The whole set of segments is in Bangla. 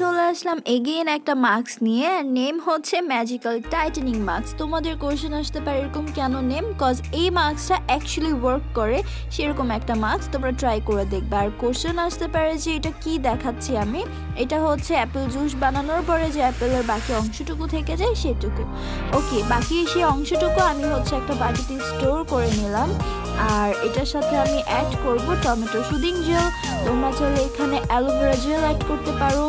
চলে আসলাম এগেইন একটা মাস্ক নিয়ে, নেম হচ্ছে ম্যাজিক্যাল টাইটেনিং মাস্ক। তোমাদের কোশ্চেন আসতে পারে এরকম কেন নেম, কজ এই মাস্কটা অ্যাকচুয়ালি ওয়ার্ক করে সেরকম একটা মাস্ক, তোমরা ট্রাই করে দেখবে। আর কোশ্চেন আসতে পারে যে এটা কি দেখাচ্ছি আমি, এটা হচ্ছে অ্যাপেল জুস বানানোর পরে যে অ্যাপেলের বাকি অংশটুকু থেকে যায় সেটুকু। ওকে, বাকি সেই অংশটুকু আমি হচ্ছে একটা বাটিতে স্টোর করে নিলাম। আর এটার সাথে আমি অ্যাড করব টমেটো সুদিং জেল। তোমরা চাইলে এখানে অ্যালোভেরা জেল অ্যাড করতে পারো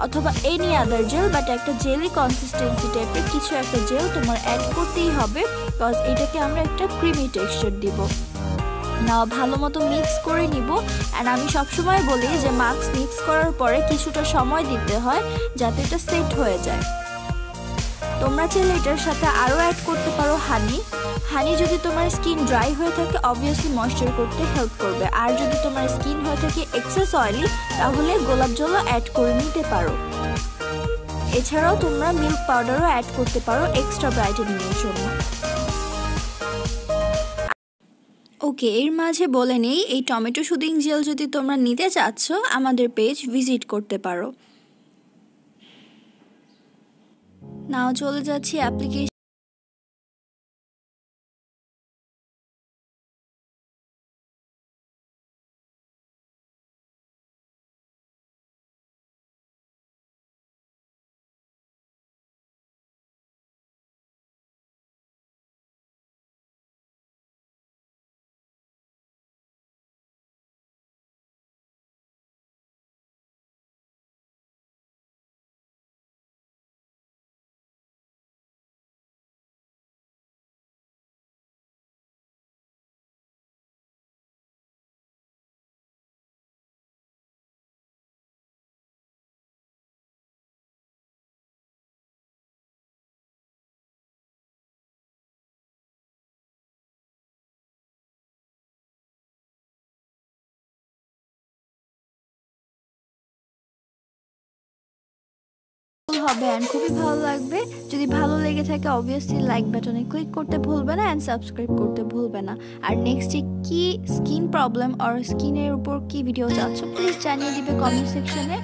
অথবা এনি আদার জেল, বাট একটা জেলি কনসিস্টেন্সি টাইপের কিছু একটা জেল তোমার অ্যাড করতেই হবে, বিকজ এটাকে আমরা একটা ক্রিমি টেক্সচার দিব। না, ভালো মতো মিক্স করে নিব। অ্যান্ড আমি সবসময় বলি যে মাস্ক মিক্স করার পরে কিছুটা সময় দিতে হয় যাতে এটা সেট হয়ে যায়। তোমরা চাইলে এটার সাথে আরও অ্যাড করতে পারো হানি। হানি যদি তোমার স্কিন ড্রাই হয়ে থাকে অবভিয়াসলি ময়েশ্চার করতে হেল্প করবে, আর যদি তোমার স্কিন হয়ে থাকে এক্সেস অয়েলি তাহলে গোলাপ জলও অ্যাড করে নিতে পারো। এছাড়াও তোমরা মিল্ক পাউডারও অ্যাড করতে পারো এক্সট্রা ব্রাইটেনিংয়ের জন্য। ওকে, এর মাঝে বলে নেই এই টমেটো সুদিং জেল যদি তোমরা নিতে চাচ্ছ আমাদের পেজ ভিজিট করতে পারো। নাও চলে যাচ্ছি অ্যাপ্লিকেশন। হবে অ্যান্ড খুবই ভালো লাগবে। যদি ভালো লেগে থাকে অবভিয়াসলি লাইক বাটনে ক্লিক করতে ভুলবে না অ্যান্ড সাবস্ক্রাইব করতে ভুলবে না। আর নেক্সটে কি স্কিন প্রবলেম আর স্কিনের উপর কি ভিডিও চাচ্ছ প্লিজ জানিয়ে দিবে কমেন্ট সেকশনে।